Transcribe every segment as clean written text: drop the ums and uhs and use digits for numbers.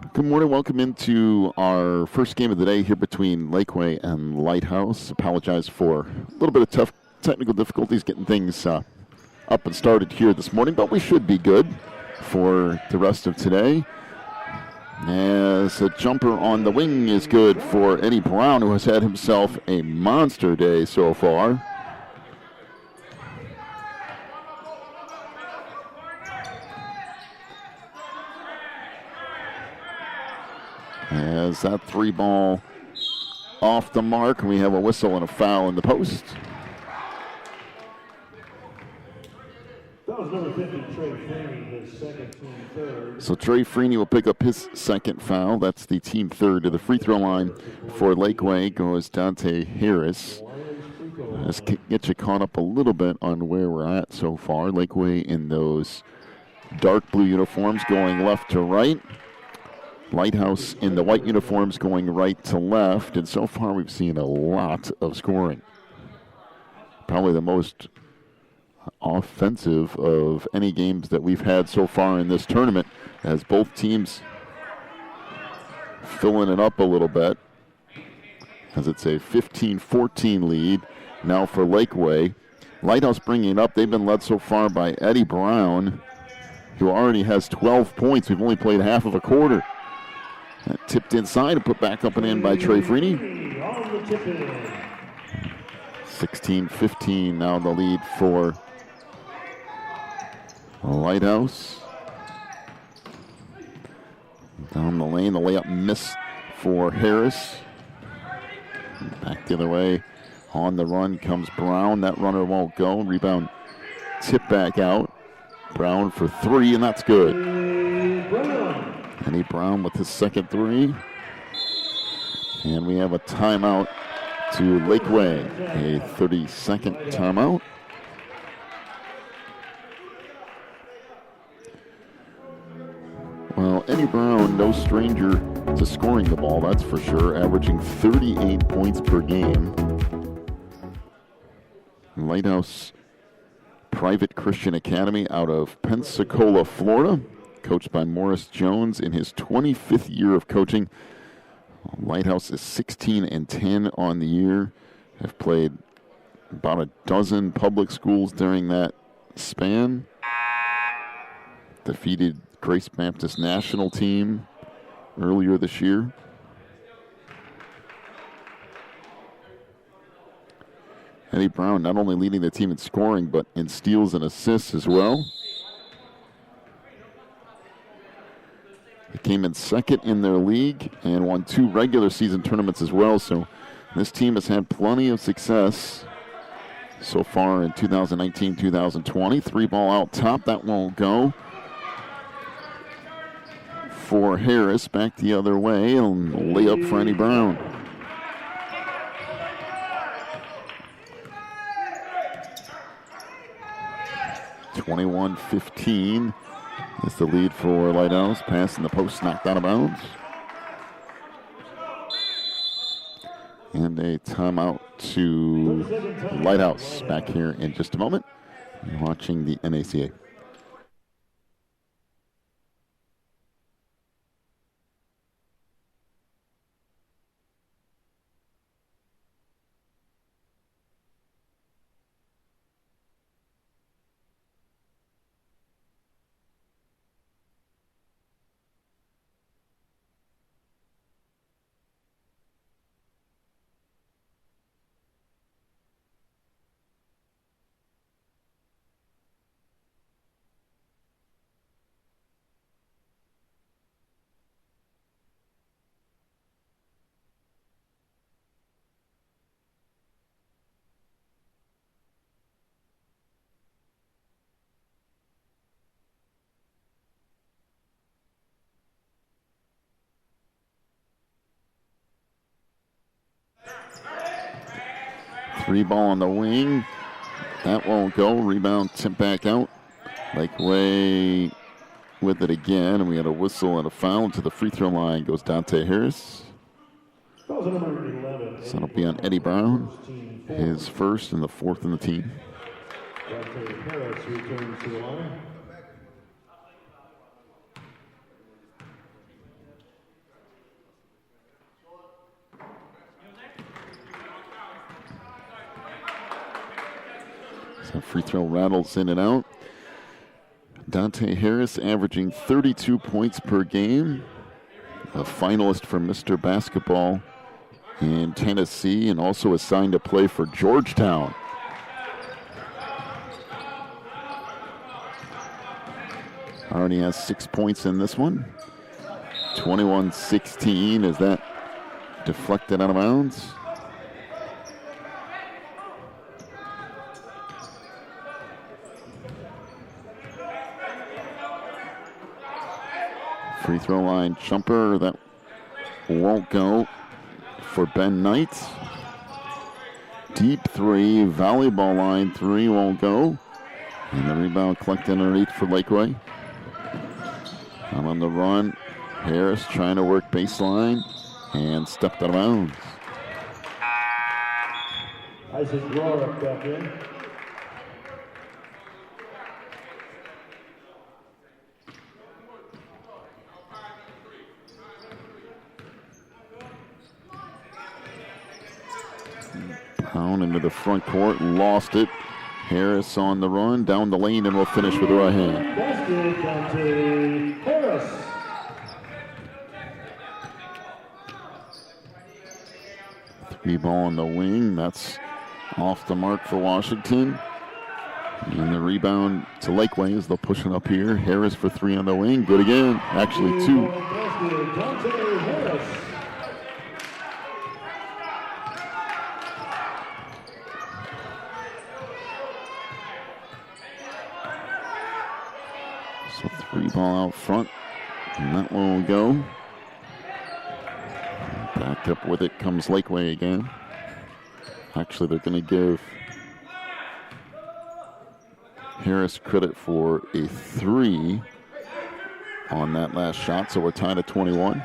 Good morning. Welcome into our first game of the day here between Lakeway and Lighthouse. Apologize for a little bit of tough technical difficulties getting things up and started here this morning, but we should be good for the rest of today. As a jumper on the wing is good for Eddie Brown, who has had himself a monster day so far. As that three ball off the mark, we have a whistle and a foul in the post. That was number 50, Trey Freeney, his second, team third. So Trey Freeney will pick up his second foul. That's the team third. To the free throw line for Lakeway goes Dante Harris. Let's get you caught up a little bit on where we're at so far. Lakeway in those dark blue uniforms going left to right. Lighthouse in the white uniforms going right to left. And so far we've seen a lot of scoring. Probably the most offensive of any games that we've had so far in this tournament, as both teams filling it up a little bit, as it's a 15-14 lead now for Lakeway. Lighthouse bringing it up. They've been led so far by Eddie Brown, who already has 12 points. We've only played half of a quarter. That tipped inside and put back up and in by Trey Freeney. 16-15 now the lead for Lighthouse. Down the lane, the layup miss for Harris. Back the other way. On the run comes Brown. That runner won't go. Rebound tip back out. Brown for three, and that's good. Eddie Brown with his second three. And we have a timeout to Lakeway. A 30-second timeout. Well, Eddie Brown, no stranger to scoring the ball, that's for sure, averaging 38 points per game. Lighthouse Private Christian Academy out of Pensacola, Florida, coached by Morris Jones in his 25th year of coaching. Lighthouse is 16-10 on the year. Have played about a dozen public schools during that span. Defeated Grace Baptist national team earlier this year. Eddie Brown not only leading the team in scoring, but in steals and assists as well. He came in second in their league and won 2 regular season tournaments as well. So this team has had plenty of success so far in 2019-2020. Three ball out top, that won't go. For Harris, back the other way, and layup for Eddie Brown. (21-15) is the lead for Lighthouse. Pass in the post, knocked out of bounds. And a timeout to Lighthouse. Back here in just a moment. You're watching the NACA. Three ball on the wing. That won't go. Rebound tipped back out. Lakeway with it again, and we had a whistle and a foul. To the free throw line goes Dante Harris. So that'll be on Eddie Brown, his first and the fourth in the team. Dante Harris returns to the line. So free throw rattles in and out. Dante Harris averaging 32 points per game. A finalist for Mr. Basketball in Tennessee and also assigned to play for Georgetown. Already has 6 points in this one. 21-16. Is that deflected out of bounds? Free throw line jumper that won't go for Ben Knight. Deep three, volleyball line three won't go. And the rebound collected underneath for Lakeway. Out on the run, Harris trying to work baseline and stepped out of bounds. Isaac Rohrer back in. Down into the front court, lost it. Harris on the run, down the lane, and will finish with the right hand. Basket, Dante Harris. Three ball on the wing, that's off the mark for Washington. And the rebound to Lakeway as they'll push it up here. Harris for three on the wing, good again. Actually two. Basket, Dante Harris. So three ball out front, and that one will go. Back up with it comes Lakeway again. Actually, they're going to give Harris credit for a three on that last shot, so we're tied at 21.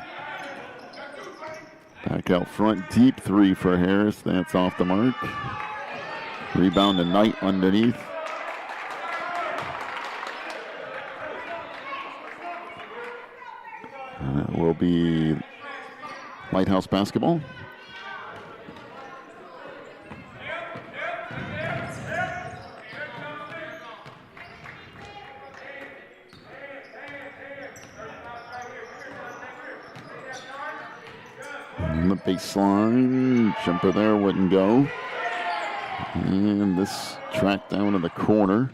Back out front, deep three for Harris. That's off the mark. Rebound to Knight underneath. And it will be Lighthouse basketball. And the baseline jumper there wouldn't go. And this track down to the corner.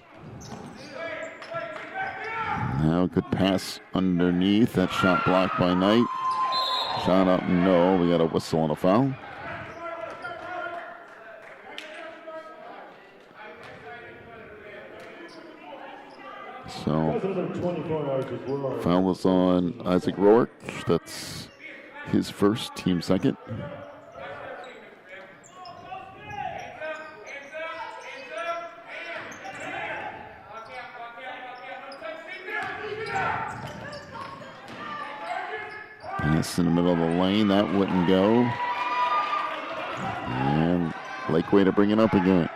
Now good pass underneath. That shot blocked by Knight. Shot up, no. We got a whistle and a foul. So, foul was on Isaac Rourke. That's his first, team second. Pass in the middle of the lane, that wouldn't go. And Lakeway to bring it up again.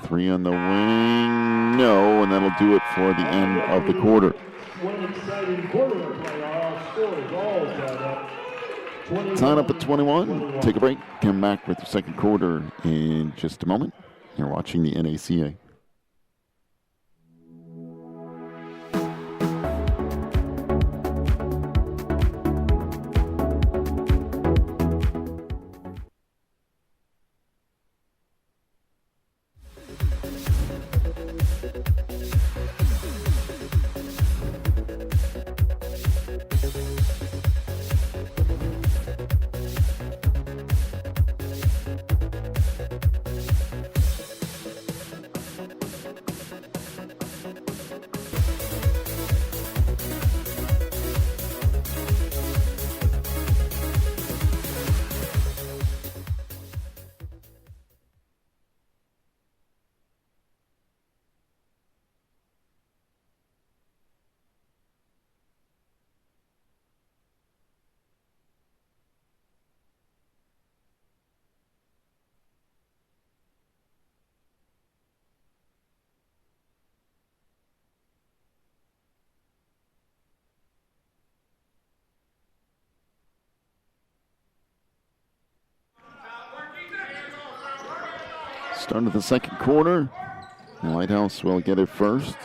Three on the wing, no, and that'll do it for the end of the quarter. One exciting quarter of play. Our scores all tied up. Tied up at 21. Take a break. Come back with the second quarter in just a moment. You're watching the NACA. Start of the second quarter. Lighthouse will get it first.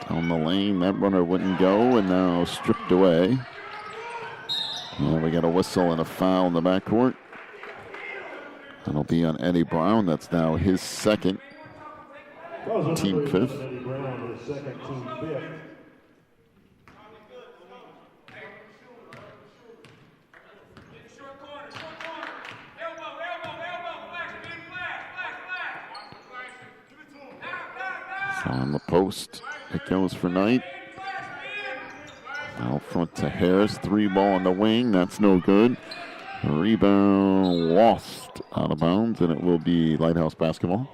Down the lane, that runner wouldn't go, and now stripped away. And we got a whistle and a foul in the backcourt. That'll be on Eddie Brown. That's now his second, team fifth. Eddie Brown, his second, team fifth. So on the post, it goes for Knight. Out front to Harris. 3-ball on the wing. That's no good. Rebound lost out of bounds, and it will be Lighthouse basketball.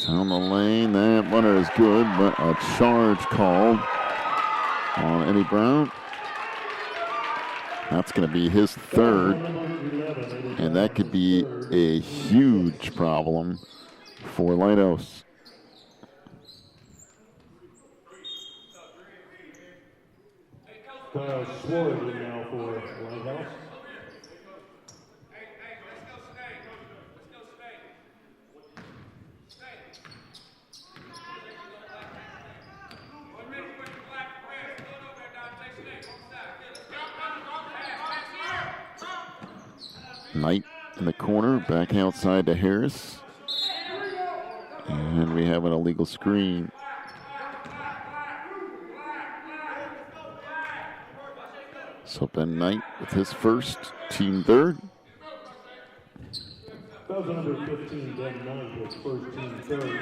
Down the lane, that runner is good, but a charge called on Eddie Brown. That's going to be his third, and that could be a huge problem for Lighthouse. Kyle Swartz now for Lighthouse. Knight in the corner, back outside to Harris. And we have an illegal screen. So Ben Knight with his first, team third. That was number 15, Ben Knight, his first, team third.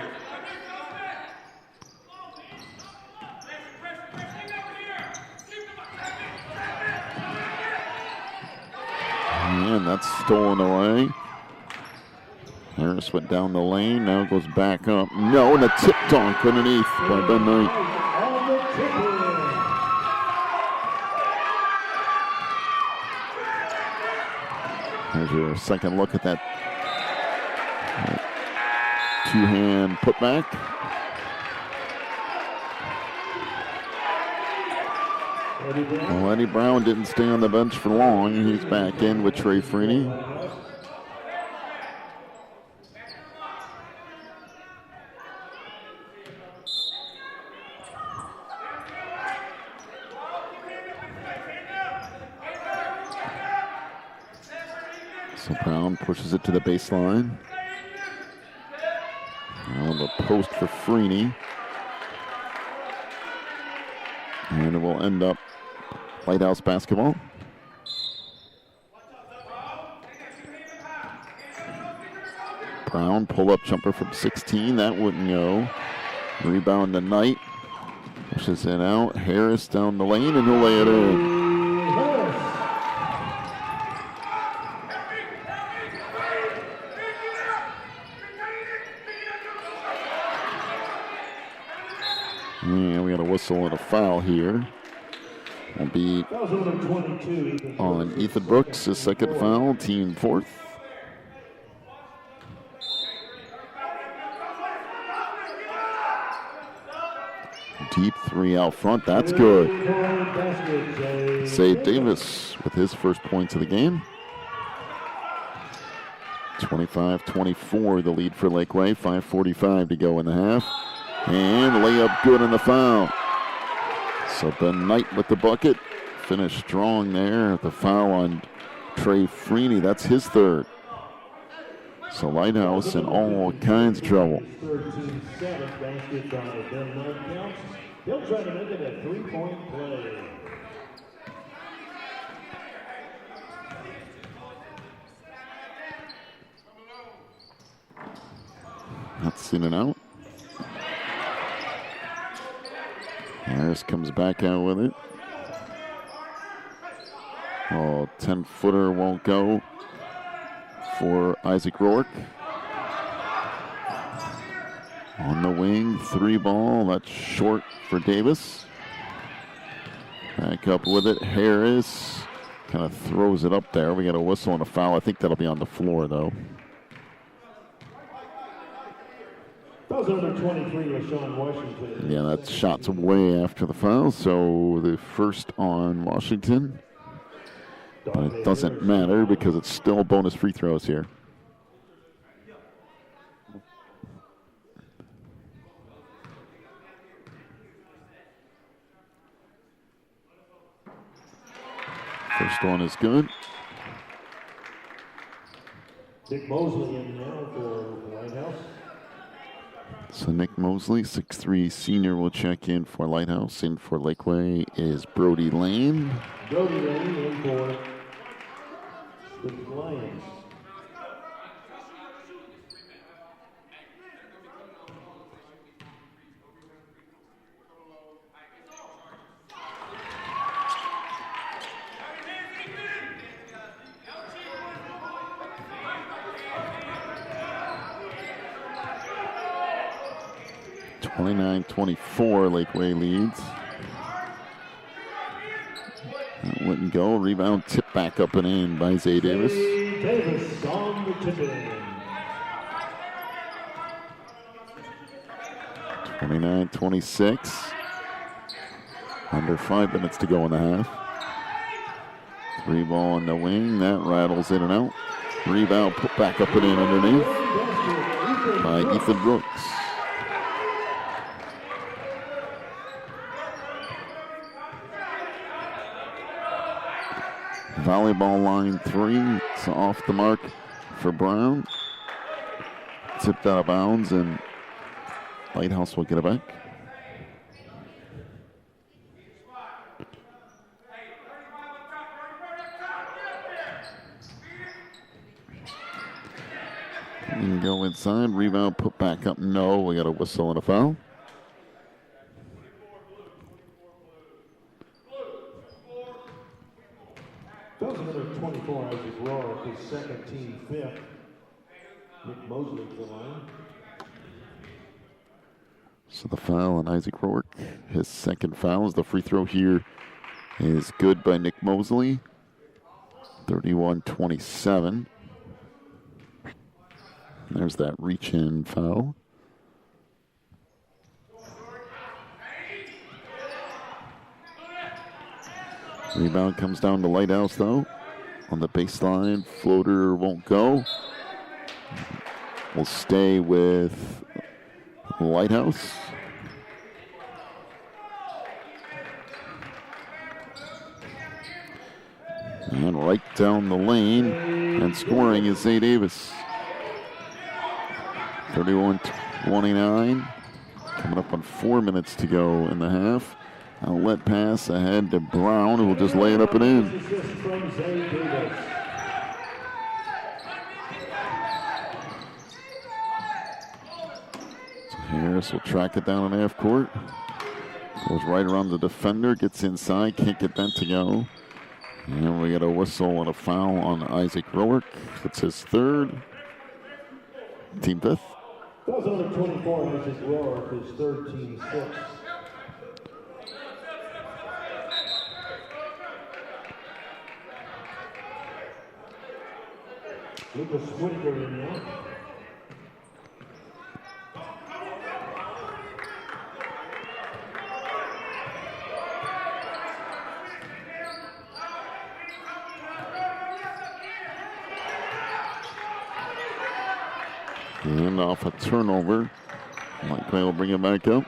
And that's stolen away. Harris went down the lane, now goes back up. No, and a tip dunk underneath by Ben Knight. There's your second look at that two-hand putback. Well, Eddie Brown didn't stay on the bench for long. He's back in with Trey Freeney. So Brown pushes it to the baseline. Now the post for Freeney. And it will end up Lighthouse basketball. Brown, pull-up jumper from 16. That wouldn't go. Rebound to Knight. Pushes it out. Harris down the lane, and he'll lay it in. Yeah, we got a whistle and a foul here. Will be on Ethan Brooks, his second foul, team fourth. Deep three out front, that's good. Zay Davis with his first points of the game. 25-24, the lead for Lakeway. 5:45 to go in the half. And layup good in the foul. So Ben Knight with the bucket. Finished strong there. The foul on Trey Freeney. That's his third. So Lighthouse in all kinds of trouble. He'll try to make it a three-point play. That's in and out. Harris comes back out with it. Oh, 10-footer won't go for Isaac Rourke. On the wing, 3-ball. That's short for Davis. Back up with it. Harris Kind of throws it up there. We got a whistle and a foul. I think that'll be on the floor, though. That was number 23, LaShawn Washington. Yeah, that shot's way after the foul, so the first on Washington. But it doesn't matter because it's still bonus free throws here. First one is good. Nick Mosley in now for Lighthouse. So Nick Mosley, 6'3" senior, will check in for Lighthouse. In for Lakeway is Brody Lane. Brody Lane in for the Lions. (29-24) Lakeway leads. That wouldn't go. Rebound tip back up and in by Zay Davis. Davis on the tip in. 29-26. Under 5 minutes to go in the half. 3 ball on the wing. That rattles in and out. Rebound put back up and in underneath by Ethan Brooks. Volleyball line 3. It's off the mark for Brown. Tipped out of bounds, and Lighthouse will get it back. You can go inside. Rebound put back up. No, we got a whistle and a foul. That was another 24, Isaac Rohr, his second, team fifth. Nick Mosley to the line. So the foul on Isaac Rourke. His second foul, as the free throw here is good by Nick Mosley. 31-27. There's that reach-in foul. Rebound comes down to Lighthouse, though. On the baseline, floater won't go. We'll stay with Lighthouse. And right down the lane, and scoring is Zay Davis. 31-29. Coming up on 4 minutes to go in the half. Outlet pass ahead to Brown, who will just lay it up and in. So Harris will track it down in half court. Goes right around the defender, gets inside, can't get that to go. And we got a whistle and a foul on Isaac Rourke. It's his third. Team fifth. That was number 24, Isaac Rohr, his third, team sixth. Lucas Whitaker in now. And off a turnover. Lakeway will bring it back up.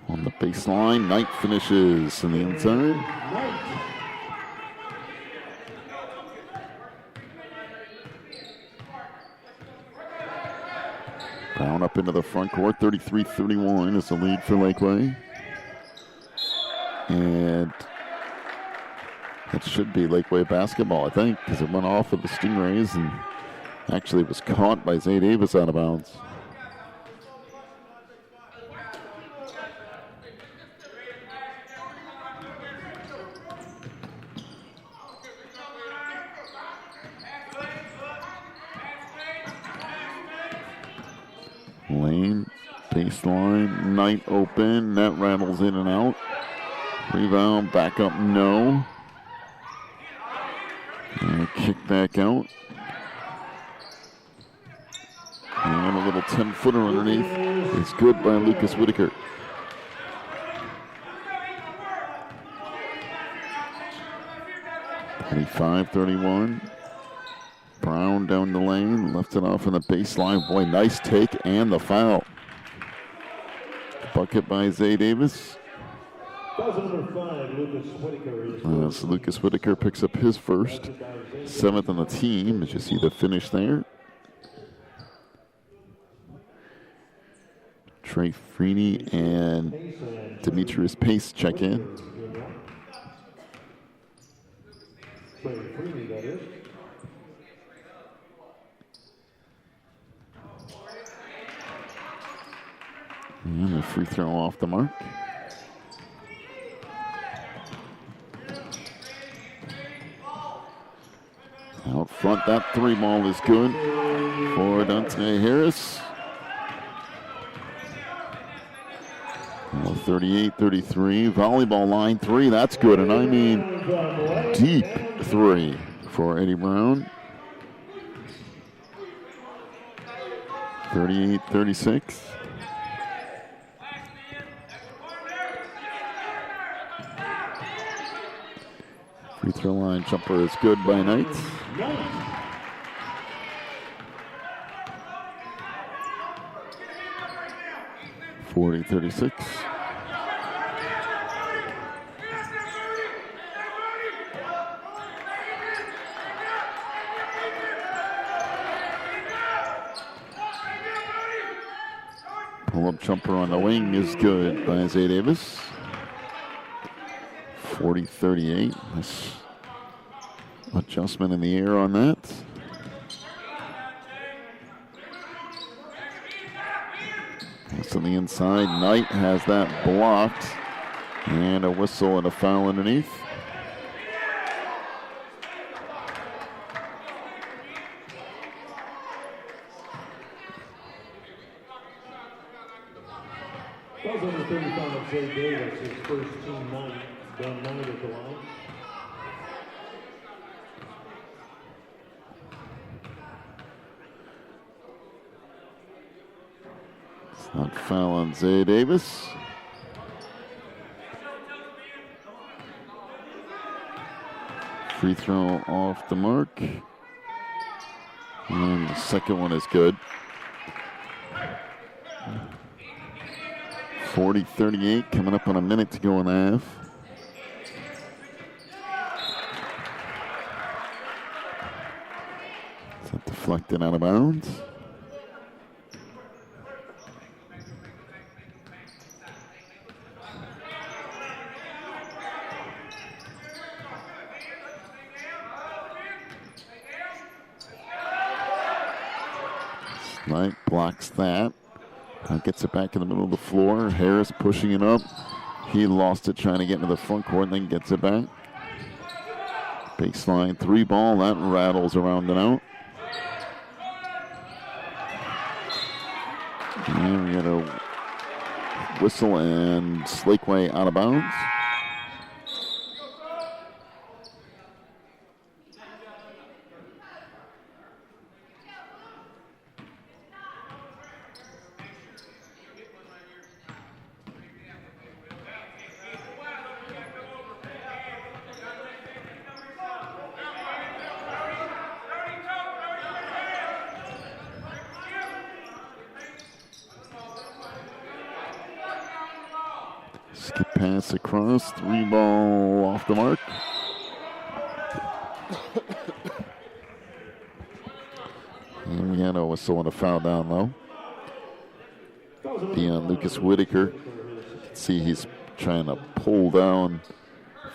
On the baseline, Knight finishes in the inside. Brown up into the front court, 33-31 is the lead for Lakeway. And it should be Lakeway basketball, I think, because it went off of the Stingrays and actually was caught by Zay Davis out of bounds. Lane, baseline, Knight open, net rattles in and out. Rebound, back up, no. And kick back out. And a little 10-footer underneath. It's good by Lucas Whitaker. 35-31. Brown down the lane, left it off in the baseline. Boy, nice take and the foul. Bucket by Zay Davis. Number 5, Lucas Whitaker. So Lucas Whitaker picks up his first. 7th on the team, as you see the finish there. Trey Freeney and Demetrius Pace check in. Trey Freeney, that is. And a free throw off the mark. Out front, that 3-ball is good for Dante Harris. 38-33, volleyball line 3, that's good, and I mean deep 3 for Eddie Brown. 38-36. Free throw line jumper is good by Knights. Forty 36. Pull-up jumper on the wing is good by Zay Davis. 40-38. Nice adjustment in the air on that. That's on the inside. Knight has that blocked. And a whistle and a foul underneath. Number 35, Zay Davis, his first team night. Done 9 at the line. It's not foul on Zay Davis. Free throw off the mark. And the second one is good. 40-38, coming up on a minute to go in the half. Deflected out of bounds. Knight blocks that. Gets it back in the middle of the floor. Harris pushing it up. He lost it trying to get into the front court and then gets it back. Baseline 3-ball. That rattles around and out. And we got a whistle and Lakeway out of bounds. Skip pass across, 3-ball off the mark. And we had a whistle and a foul down low. Be on Lucas Whitaker. See, he's trying to pull down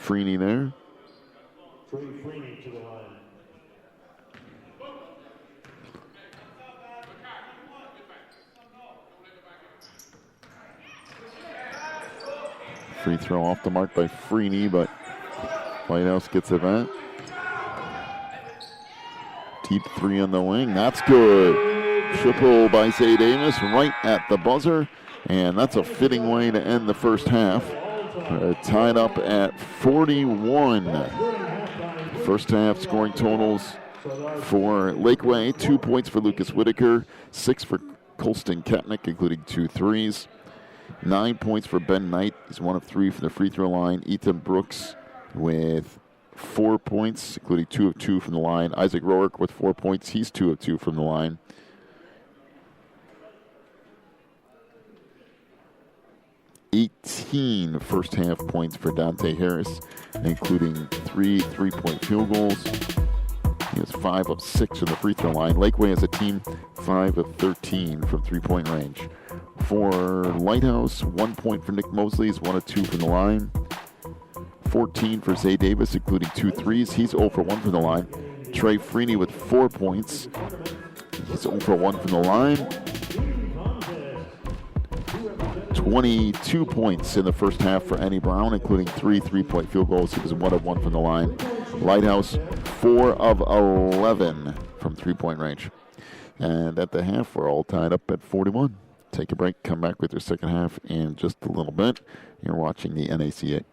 Freeney there. Trey Freeney to the line. Free throw off the mark by Freeney, but Whitehouse gets it back. Deep 3 on the wing. That's good. Triple by Zay Davis right at the buzzer. And that's a fitting way to end the first half. Tied up at 41. First half scoring totals for Lakeway: 2 points for Lucas Whitaker, 6 for Colston Ketnick, including 2 threes. 9 points for Ben Knight. He's 1 of 3 from the free throw line. Ethan Brooks with 4 points, including 2 of 2 from the line. Isaac Rourke with 4 points. He's 2 of 2 from the line. 18 first half points for Dante Harris, including 3 3-point field goals. He has 5 of 6 from the free throw line. Lakeway as a team, 5 of 13 from 3-point range. For Lighthouse, 1 point for Nick Mosley. He's 1 of 2 from the line. 14 for Zay Davis, including 2 threes. He's 0 for 1 from the line. Trey Freeney with 4 points. He's 0 for 1 from the line. 22 points in the first half for Annie Brown, including 3 3-point field goals. He was 1 of 1 from the line. Lighthouse, 4 of 11 from 3-point range. And at the half, we're all tied up at 41. Take a break, come back with your second half in just a little bit. You're watching the NACA.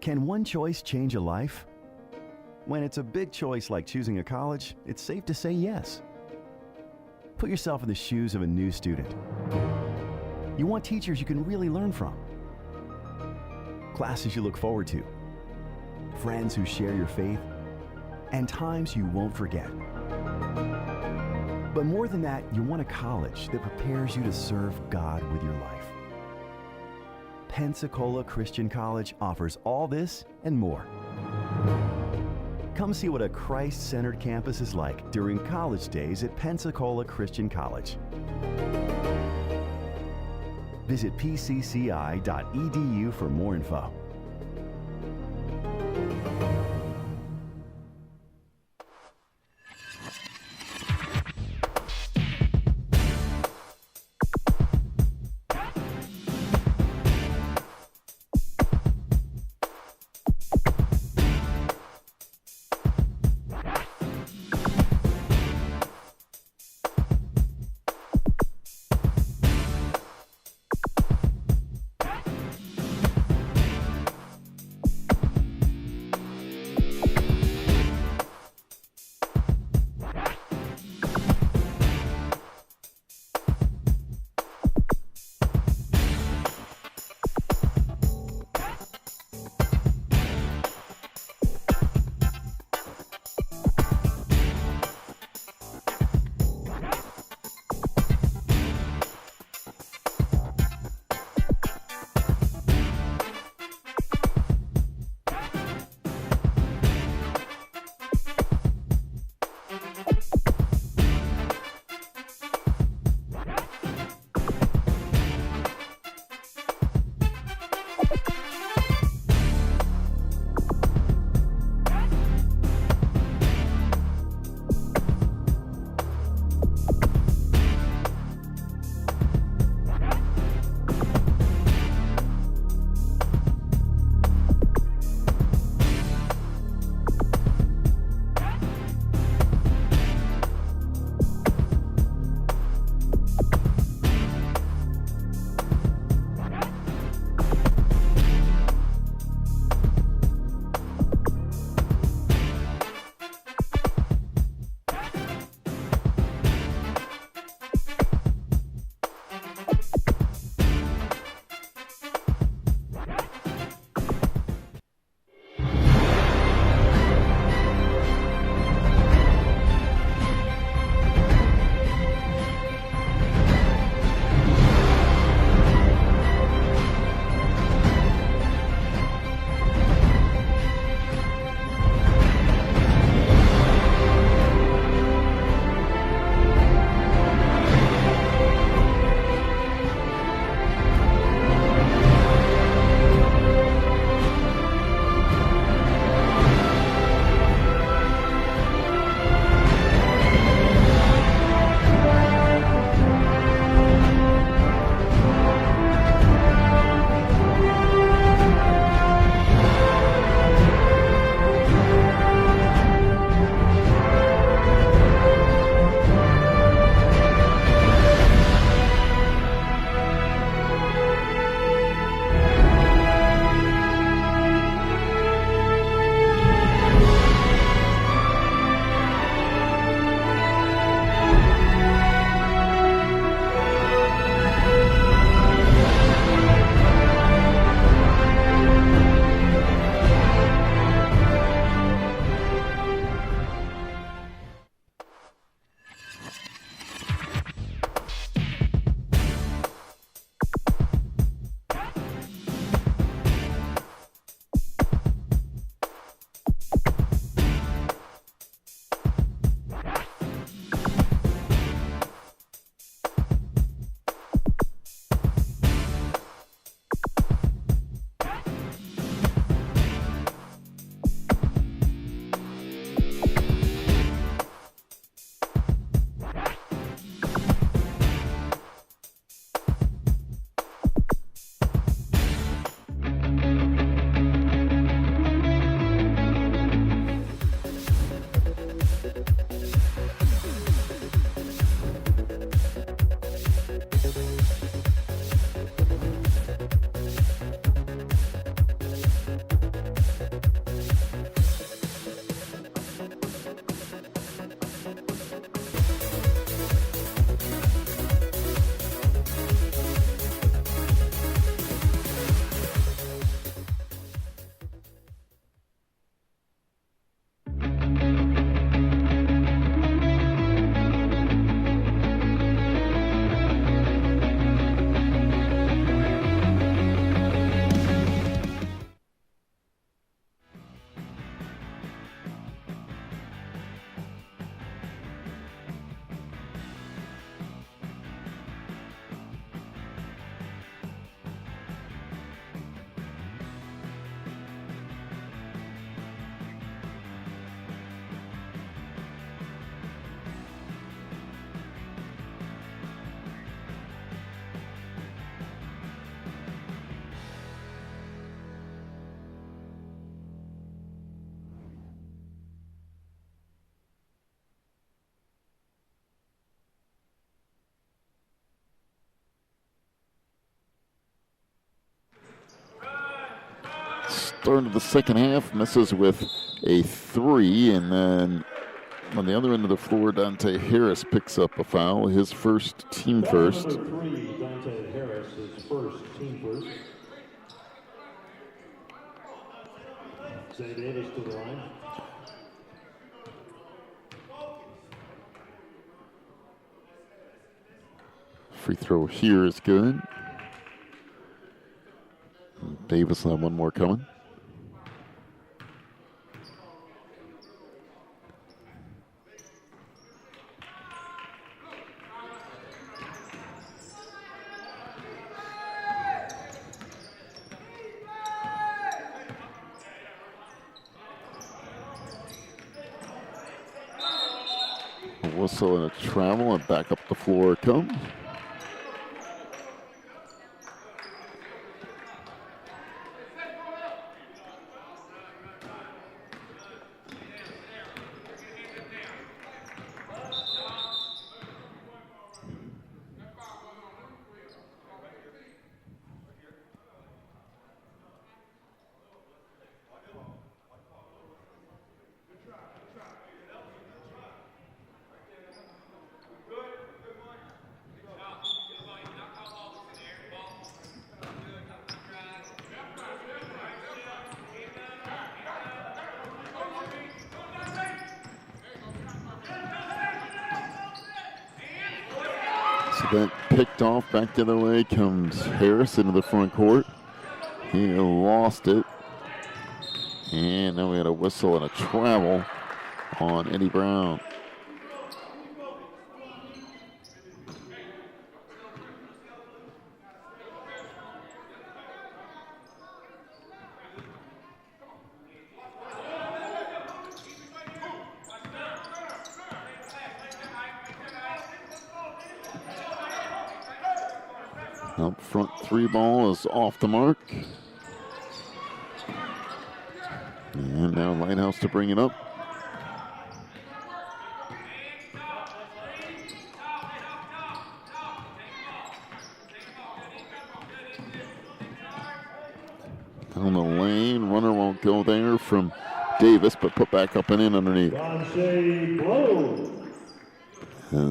Can one choice change a life? When it's a big choice like choosing a college, it's safe to say yes. Put yourself in the shoes of a new student. You want teachers you can really learn from, classes you look forward to, friends who share your faith, and times you won't forget. But more than that, you want a college that prepares you to serve God with your life. Pensacola Christian College offers all this and more. Come see what a Christ-centered campus is like during college days at Pensacola Christian College. Visit pcci.edu for more info. start of the second half, misses with a 3, and then on the other end of the floor, Dante Harris picks up a foul, his first, team first. Number 3, Dante Harris, his first, team first. Zay Davis to the line. Free throw here is good. Davis will have one more coming. A whistle and a travel, and back up the floor it comes. So that picked off, back the other way comes Harris into the front court. He lost it. And now we had a whistle and a travel on Eddie Brown. Up front 3 ball is off the mark. And now Lighthouse to bring it up. Down the lane, runner won't go there from Davis, but put back up and in underneath. Vonshea Blow.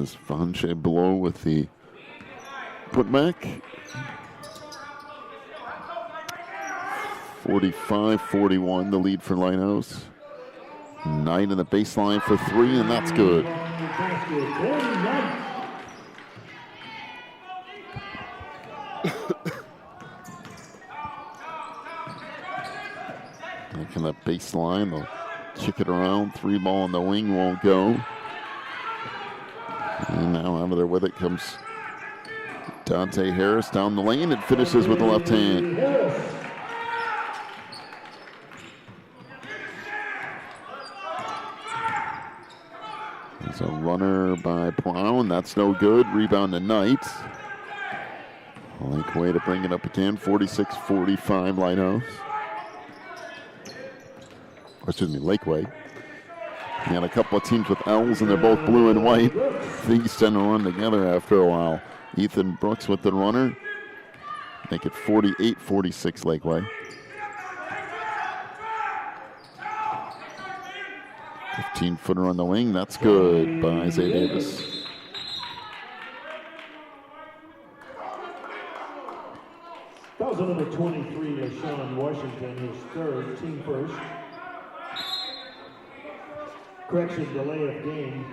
As Vonshea Blow with the putback. 45-41, the lead for Lighthouse. 9 in the baseline for 3, and that's good. Making that baseline, they'll kick it around. 3 ball on the wing won't go. And now out of there with it comes Dante Harris down the lane and finishes with the left hand. There's a runner by Brown. That's no good. Rebound to Knight. Lakeway to bring it up again. 46-45 Lighthouse. Or excuse me, Lakeway. You got a couple of teams with L's and they're both blue and white. These tend to run together after a while. Ethan Brooks with the runner. Make it 48-46 Lakeway. 15-footer on the wing. That's good by Zay Davis. Foul number 23 is Sean Washington, his third, team first. Correction, delay of game.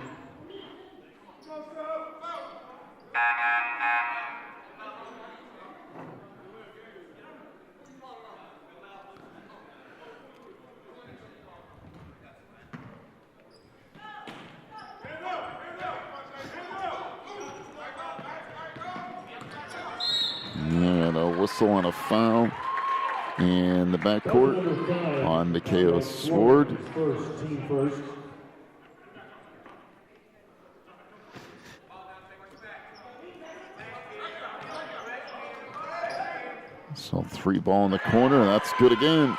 And a whistle and a foul in the backcourt on Mikhail Sword. First, team first. So 3 ball in the corner, that's good again.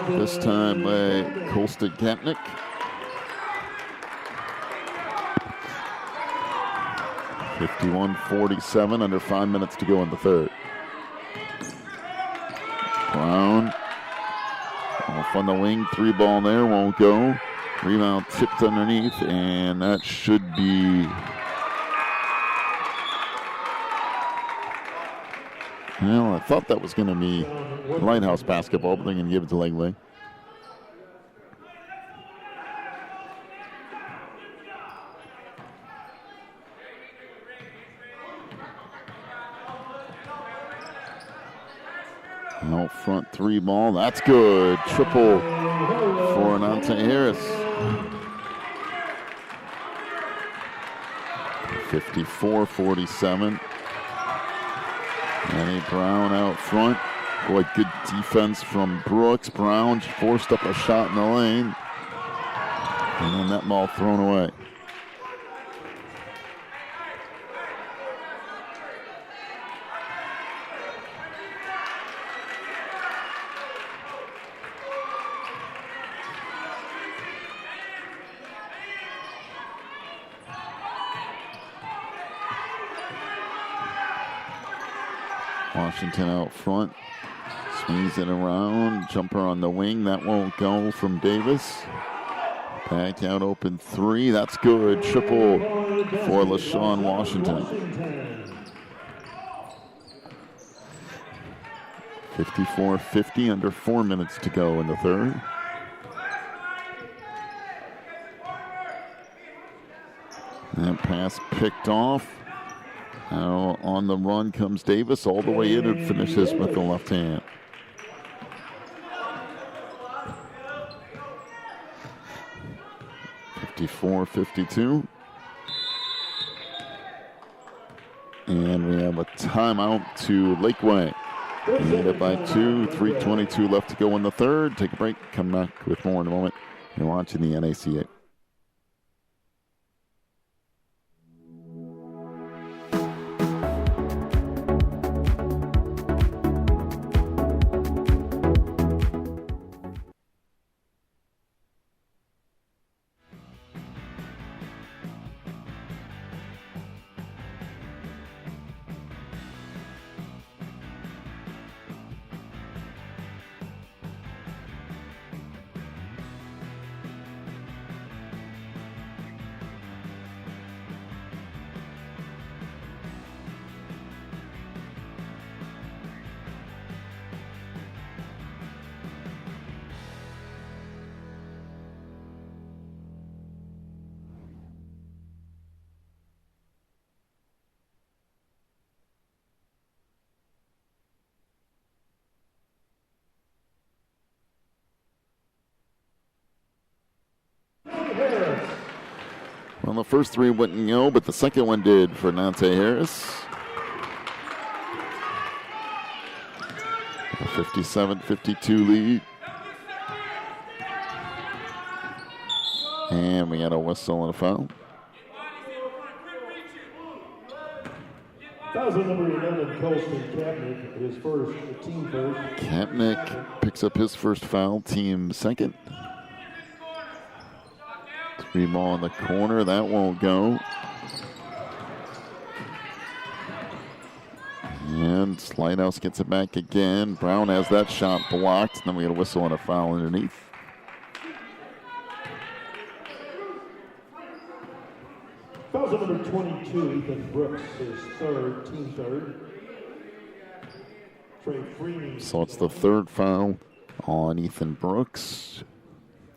This time by Colston Kapnick. (51-47), under 5 minutes to go in the third. Brown Off on the wing, 3 ball there, won't go. Rebound tipped underneath, and that should be... Well, I thought that was going to be Lighthouse basketball, but they're going to give it to Lakeway. Out front 3 ball, that's good. Triple for Nante Harris. 54-47. Annie Brown out front. Boy, good defense from Brooks. Brown forced up a shot in the lane. And then that ball thrown away. Washington out front, swings it around, jumper on the wing, that won't go from Davis. Back out open 3, that's good. Triple for LaShawn Washington. 54-50, under 4 minutes to go in the third. That pass picked off. Now on the run comes Davis, all the way in and finishes with the left hand. (54-52). And we have a timeout to Lakeway. Lead it by 2, 3:22 left to go in the third. Take a break, come back with more in a moment. You're watching the NACA. Well, the first 3 wouldn't go, but the second one did for Nante Harris. A 57-52 lead. And we had a whistle and a foul. Foul number 11, Colston Kapnick, his first, team first. Kapnick picks up his first foul, team second. 3 ball in the corner, that won't go. And Lighthouse gets it back again. Brown has that shot blocked. And then we get a whistle and a foul underneath. Foul number 22, Ethan Brooks, his third, team third. Trey Freeney. So it's the 3rd foul on Ethan Brooks.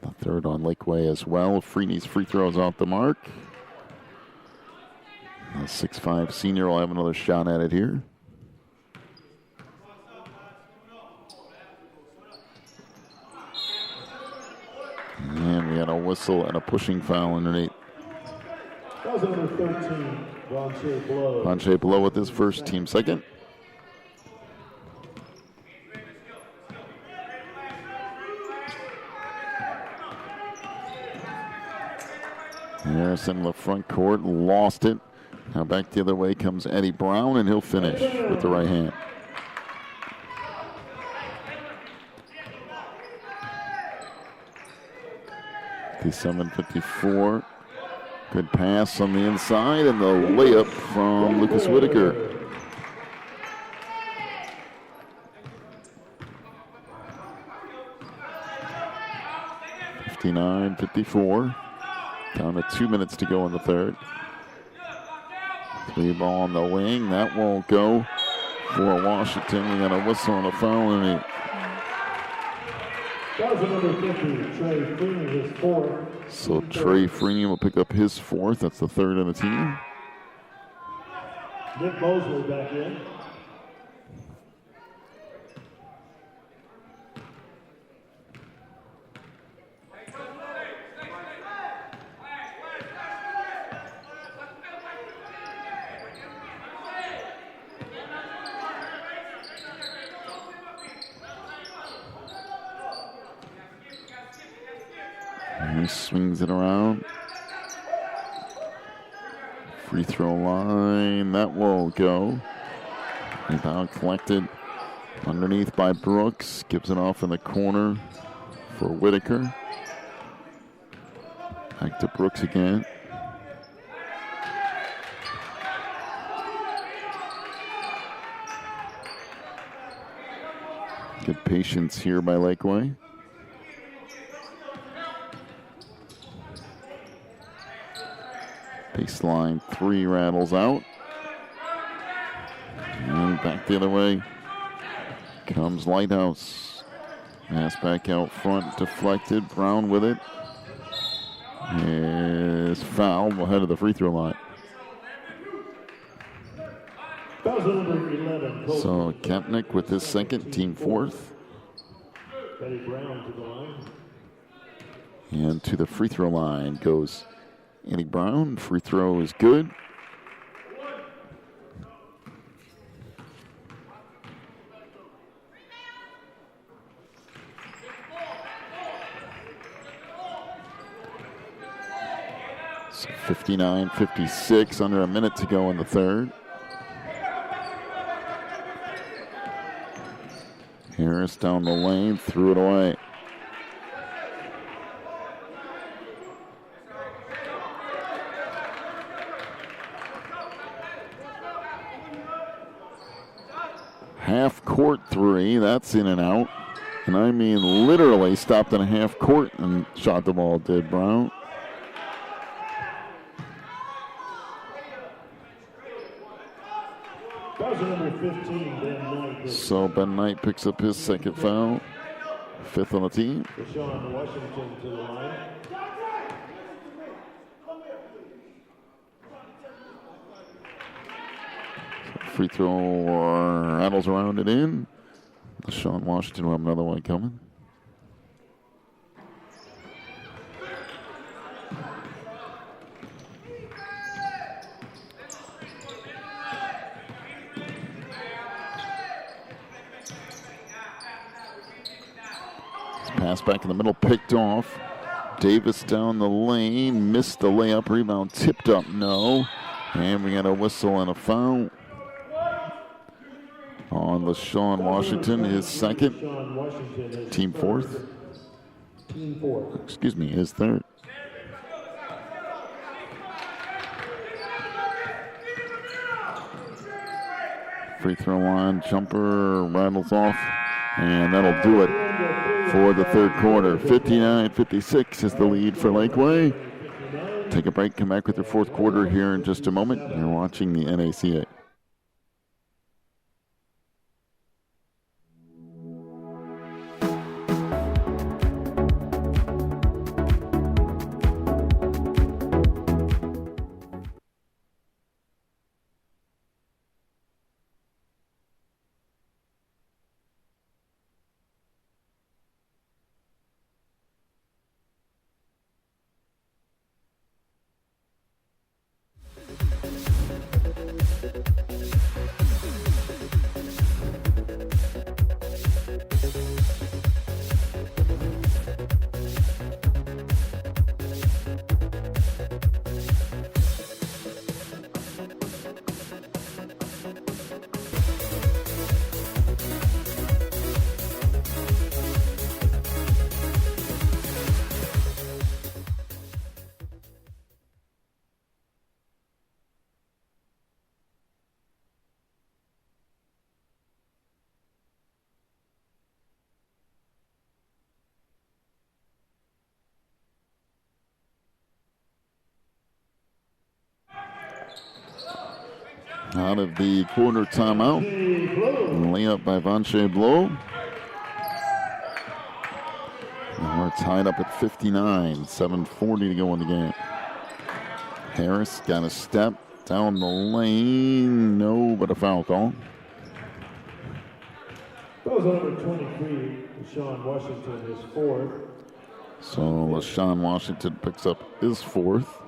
The 3rd on Lakeway as well. Freeney's free throws off the mark. The 6'5" senior will have another shot at it here. And we had a whistle and a pushing foul underneath. That was number 13, Vontae Blow. Vontae Blow with his first, team second. Harrison in the front court, lost it. Now back the other way comes Eddie Brown, and he'll finish with the right hand. (57-54). Good pass on the inside, and the layup from Lucas Whitaker. 59-54. Down to 2 minutes to go in the third. 3 ball on the wing. That won't go for Washington. We got a whistle and a foul, and Number 50, Trey Freeman, his fourth. so Trey Freeman will pick up his fourth. That's the third of the team. Nick Mosley back in. He swings it around. Free throw line, that will go. Rebound collected underneath by Brooks. Gives it off in the corner for Whitaker. Back to Brooks again. Good patience here by Lakeway. Baseline 3 rattles out. And back the other way comes Lighthouse. Pass back out front, deflected. Brown with it. Is fouled ahead of the free throw line. Number 11, So Kepnick with his second, team fourth. Betty Brown to the line. And to the free throw line goes Andy Brown. Free throw is good. So 59-56, under a minute to go in the third. Harris down the lane, threw it away. Half court three, that's in and out. And I mean literally stopped in a half court and shot the ball, did Brown. Number 15, Ben Knight. So Ben Knight picks up his second foul. Fifth on the team. Deshaun Washington to the line. Free throw rattles around it in. Deshaun Washington will have another one coming. Pass back in the middle, picked off. Davis down the lane, missed the layup, rebound tipped up, no. And we got a whistle and a foul on LaShawn Washington, his second. Team fourth. Excuse me, his third. Free throw line, jumper, rattles off, and that'll do it for the third quarter. 59-56 is the lead for Lakeway. Take a break, come back with your fourth quarter here in just a moment. You're watching the NACA. Out of the quarter timeout. Layup by Vanche Blow. And we're tied up at 59. 7:40 to go in the game. Harris got a step down the lane. No, but a foul call. That was number 23, LaShawn Washington, his fourth. So LaShawn Washington picks up his fourth.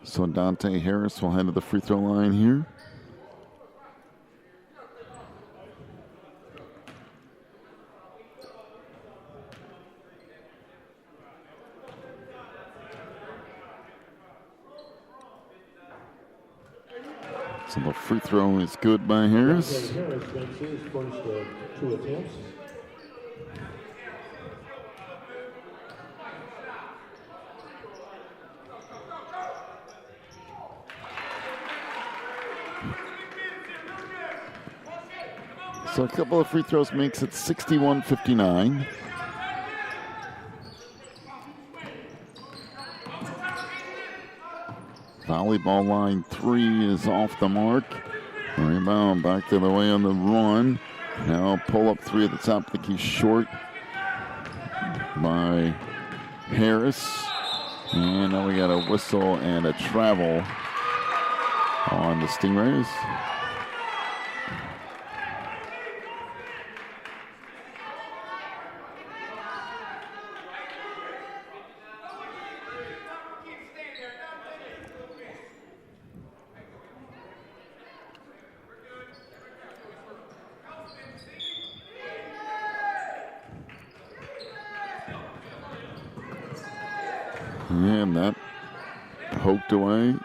So Dante Harris will head to the free throw line here. So the free throw is good by Harris. Harris makes his first 2 attempts. So a couple of free throws makes it 61-59. Volleyball line 3 is off the mark. Rebound back the other way on the run. Now pull up 3 at the top. I think he's short by Harris. And now we got a whistle and a travel on the Stingrays. And that poked away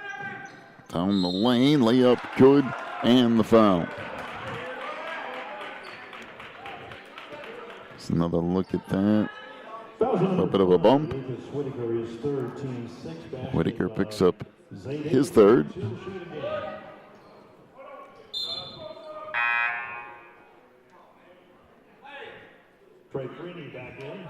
down the lane. Layup good, and the foul. Just another look at that. A bit of a bump. Whitaker picks up his third. Trey Freeney back in.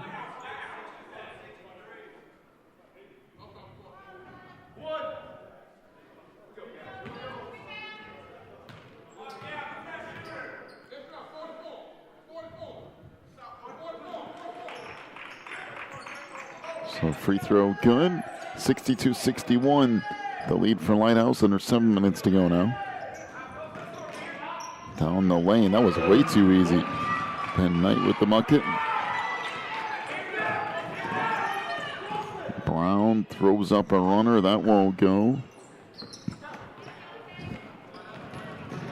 So free throw good. 62-61. The lead for Lighthouse under 7 minutes to go now. Down the lane. That was way too easy. Ben Knight with the bucket. Brown throws up a runner. That won't go.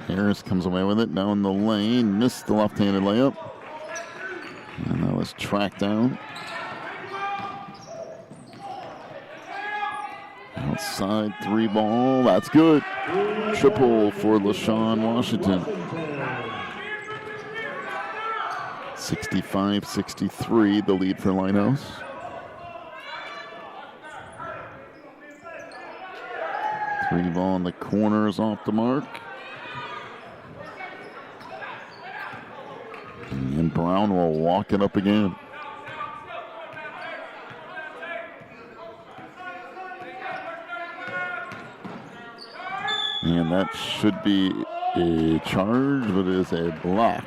Harris comes away with it down the lane. Missed the left-handed layup. And that was tracked down. Outside 3 ball. That's good. Triple for LaShawn Washington. 65-63, the lead for Lighthouse. Three ball in the corners off the mark. And Brown will walk it up again. And that should be a charge, but it is a block.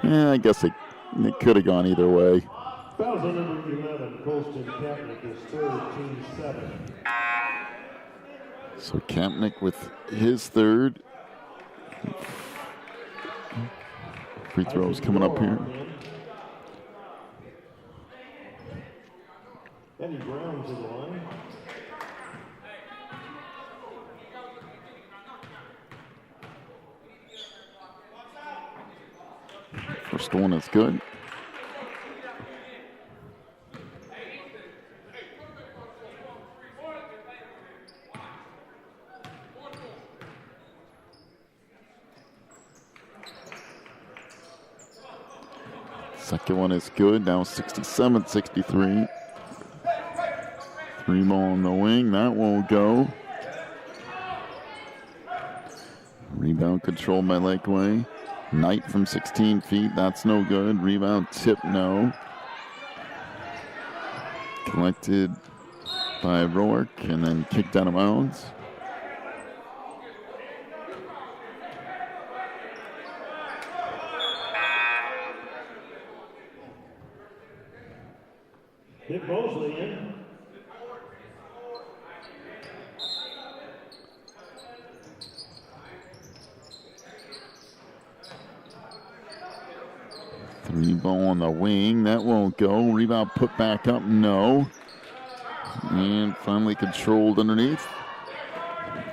Yeah, I guess it could have gone either way. Fouls on number 11, Colston Kapnick, his third, team 7. So Kapnick with his third. Free throws coming up here. Eddie Brown to the line. First one is good. Second one is good. Now 67-63. Three ball on the wing. That won't go. Rebound controlled by Lakeway. Knight from 16 feet, that's no good. Rebound tip, no. Collected by Rourke and then kicked out of bounds. Nick Mosley in. Three ball on the wing, that won't go. Rebound put back up, no. And finally controlled underneath.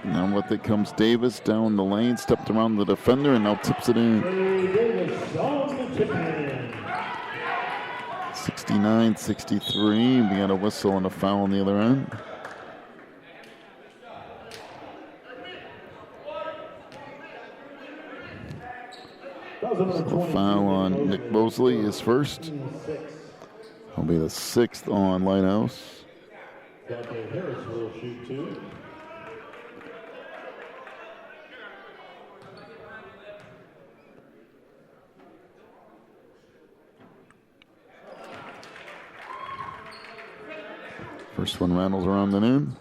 Now with it comes Davis down the lane, stepped around the defender and now tips it in. Davis on the tip in. 69-63. We got a whistle and a foul on the other end. So a foul on Nick Mosley is first. Will be the sixth on Lighthouse. Dante Harris will shoot two. First one rattles around the noon.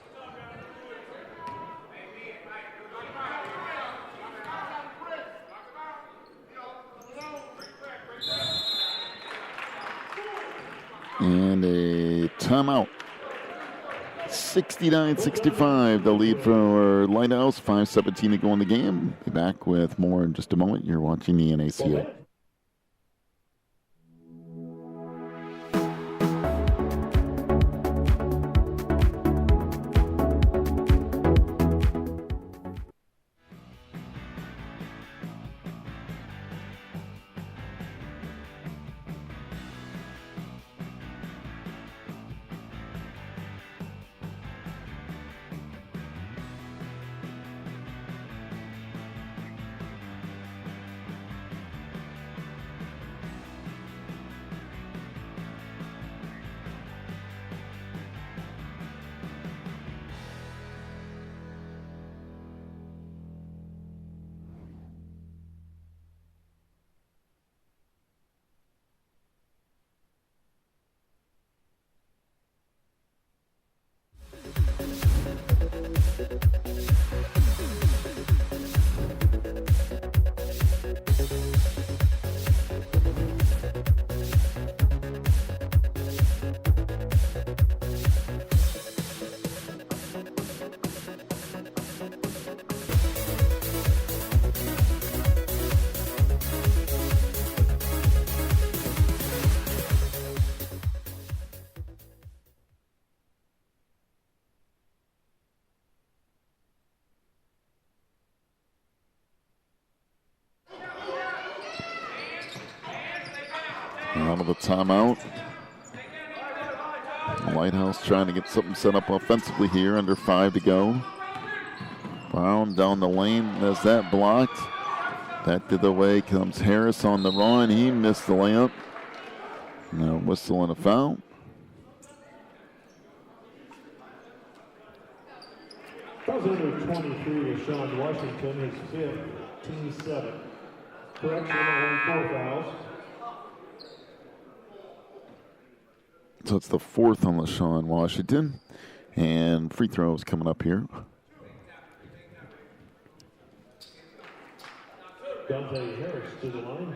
And a timeout. 69-65, the lead for Lighthouse. 5:17 to go in the game. Be back with more in just a moment. You're watching the NACA. Out of the timeout. Lighthouse trying to get something set up offensively here. Under 5 to go. Brown down the lane as that blocked. Back to the way comes Harris on the run. He missed the layup. Now whistle and a foul. Fouls number 23 is Sean Washington, his fifth, team 7. Correction, only 4 fouls. So it's the fourth on LaShawn Washington. And free throws coming up here. Dante Harris to the line.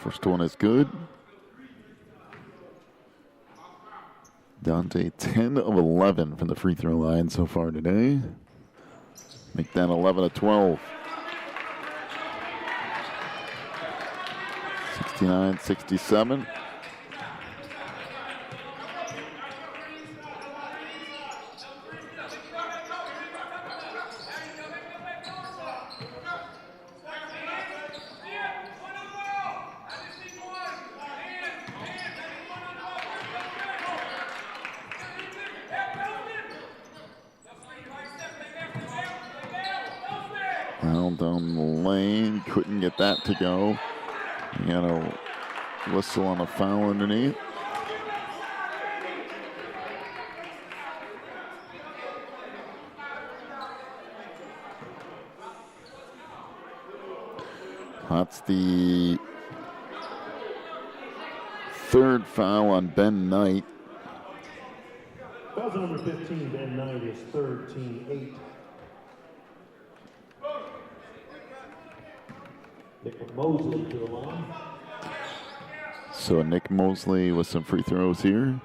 First one is good. Dante 10 of 11 from the free throw line so far today. Make that 11 of 12. 69-67. Down the lane, couldn't get that to go. You got a whistle on a foul underneath. That's the third foul on Ben Knight. Foul number 15, Ben Knight, is third, team 8. Nick Mosley to the line. So Nick Mosley with some free throws here.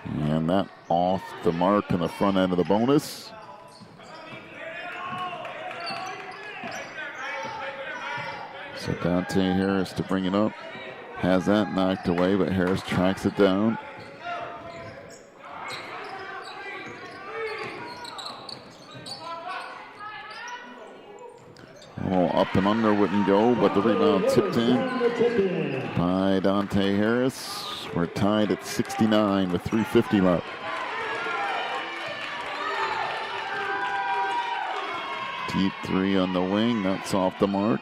And that off the mark in the front end of the bonus. So Dante Harris to bring it up. Has that knocked away, but Harris tracks it down. Oh, up and under wouldn't go, but the rebound tipped in by Dante Harris. We're tied at 69 with 3:50 left. Deep three on the wing, that's off the mark.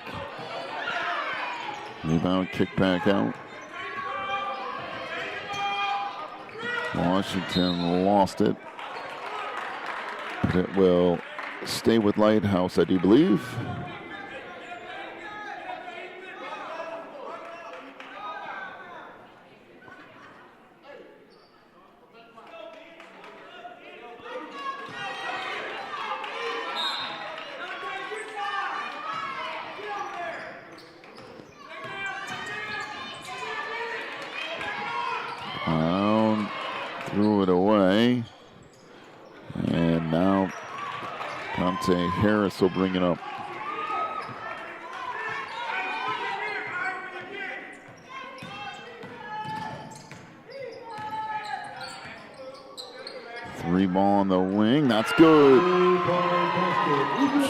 Rebound kick back out. Washington lost it, but it will stay with Lighthouse, I do believe. Brown threw it away. And now Dante Harris will bring it up. Three ball on the wing, that's good.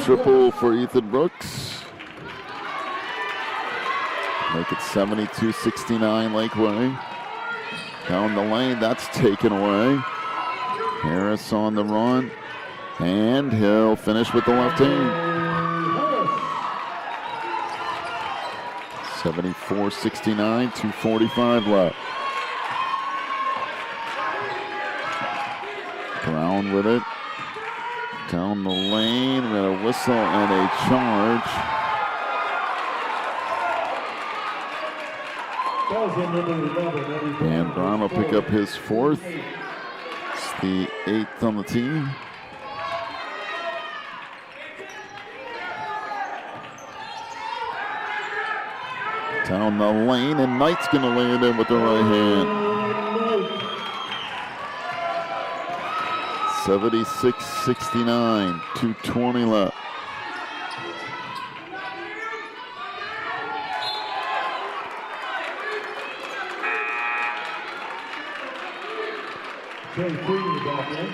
Triple for Ethan Brooks. Make it 72-69 Lakeway. Down the lane, that's taken away. Harris on the run, and he'll finish with the left hand. 74-69, 2:45 left. Brown with it. Down the lane, we got a whistle and a charge. And Brown will pick up his fourth. It's the 8th on the team. Down the lane, and Knight's going to lay it in with the right hand. 76-69, 2:20 left. Jay Freeman back in.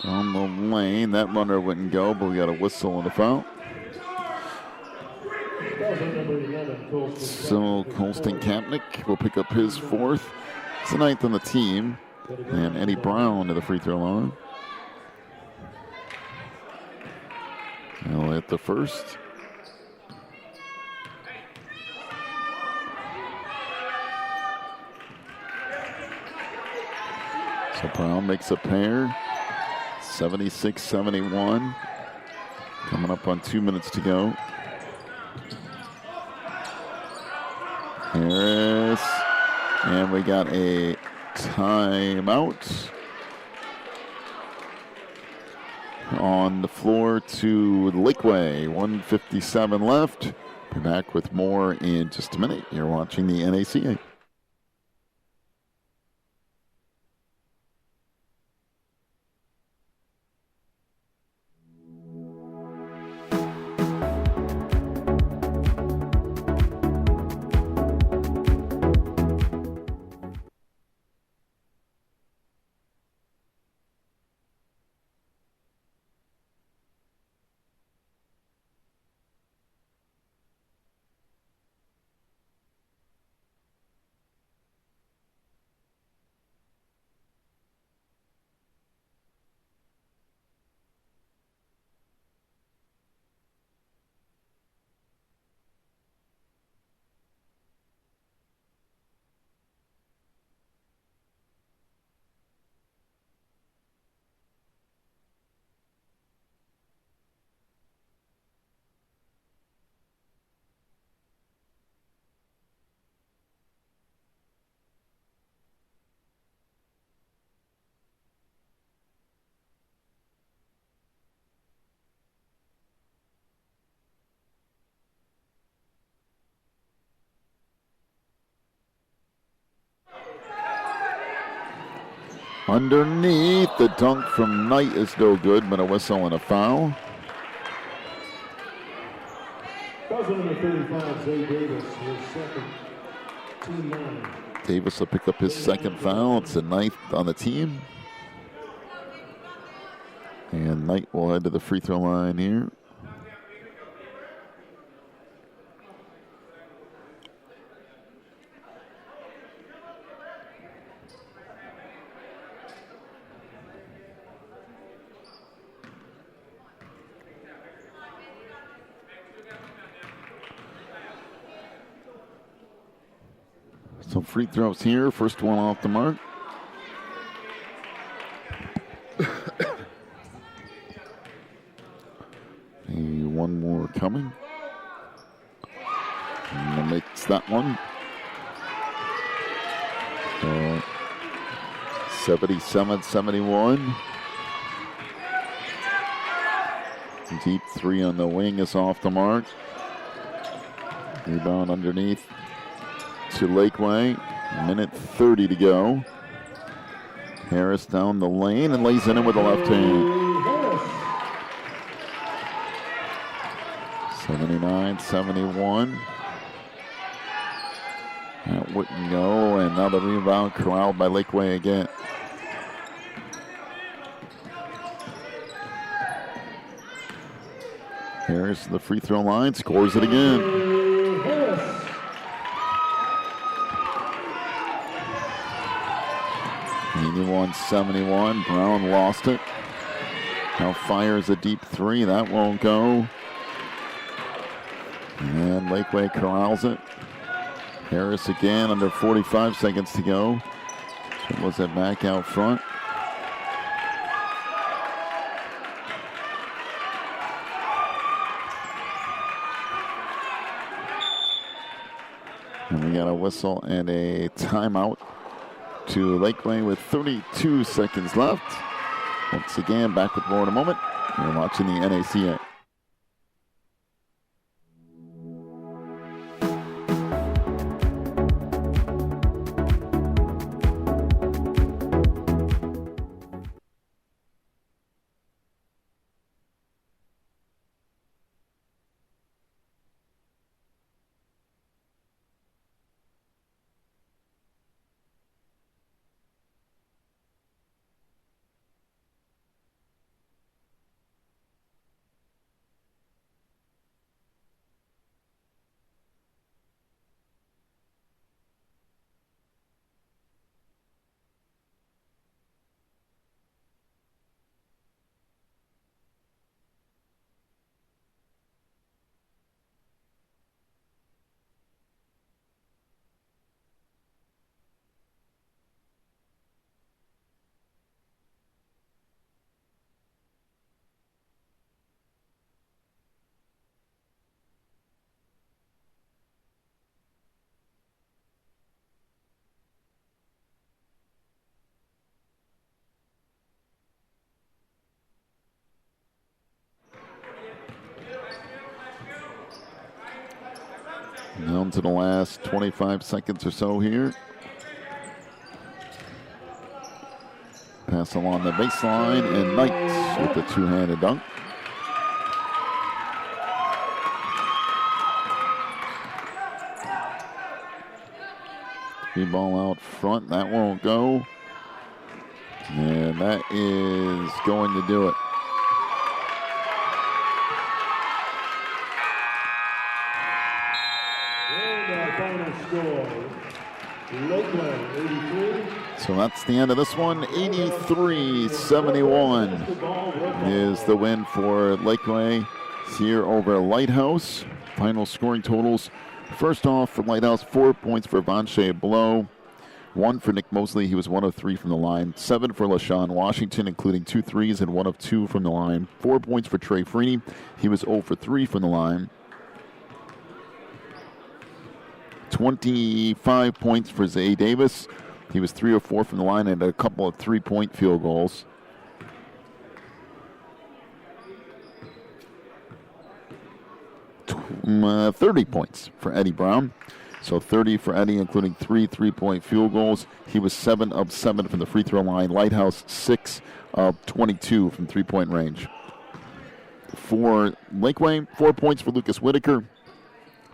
On the lane, that runner wouldn't go, but we got a whistle and a foul. So Colston Kapnick will pick up his fourth. It's the 9th on the team. And Eddie Brown to the free throw line. He'll hit the first. So Brown makes a pair. 76-71. Coming up on 2 minutes to go. Harris. And we got a timeout. On the floor to Lakeway. 1:57 left. Be back with more in just a minute. You're watching the NACA. Underneath, the dunk from Knight is no good, but a whistle and a foul. Foul number 35, Zay Davis, his second, team 9. Davis will pick up his second foul. It's the 9th on the team. And Knight will head to the free throw line here. Some free throws here. First one off the mark. One more coming. And makes that one. So 77-71. Deep three on the wing is off the mark. Rebound underneath to Lakeway. Minute 30 to go. Harris down the lane and lays it in with the left hand. 79-71. That wouldn't go, and now the rebound corralled by Lakeway again. Harris to the free throw line, scores it again. 81-71. Brown lost it. Now fires a deep three. That won't go. And Lakeway corrals it. Harris again under 45 seconds to go. Was it back out front? And we got a whistle and a timeout to Lakeway with 32 seconds left. Once again, back with more in a moment. You're watching the NACA. Down to the last 25 seconds or so here. Pass along the baseline, and Knight with the two-handed dunk. Three ball out front, that won't go. And that is going to do it. So that's the end of this one. 83-71 is the win for Lakeway here over Lighthouse. Final scoring totals. First off for Lighthouse, 4 points for Vonshea Blow. 1 for Nick Mosley. He was 1 of 3 from the line. 7 for LaShawn Washington, including 2 threes and 1 of 2 from the line. 4 points for Trey Freeney. He was 0 for 3 from the line. 25 points for Zay Davis. He was 3 of 4 from the line and a couple of 3-point field goals. $30 points for Eddie Brown. So 30 for Eddie, including 3 3-point field goals. He was 7 of 7 from the free throw line. Lighthouse, 6 of 22 from three-point range. For Lakeway, 4 points for Lucas Whitaker.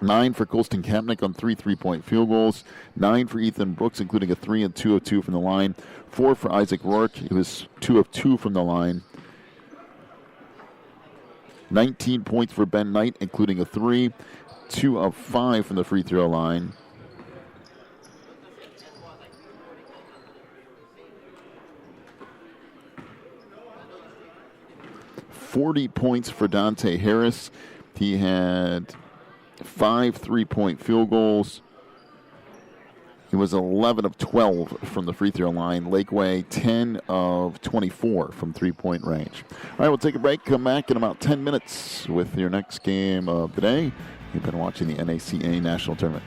9 for Colston Kapnick on 3 3-point field goals. 9 for Ethan Brooks, including a 3 and 2 of 2 from the line. 4 for Isaac Rourke. He was 2 of 2 from the line. 19 points for Ben Knight, including a 3. 2 of 5 from the free throw line. $40 points for Dante Harris. He had 5 3-point field goals. He was 11 of 12 from the free throw line. Lakeway, 10 of 24 from three-point range. All right, we'll take a break. Come back in about 10 minutes with your next game of the day. You've been watching the NACA National Tournament.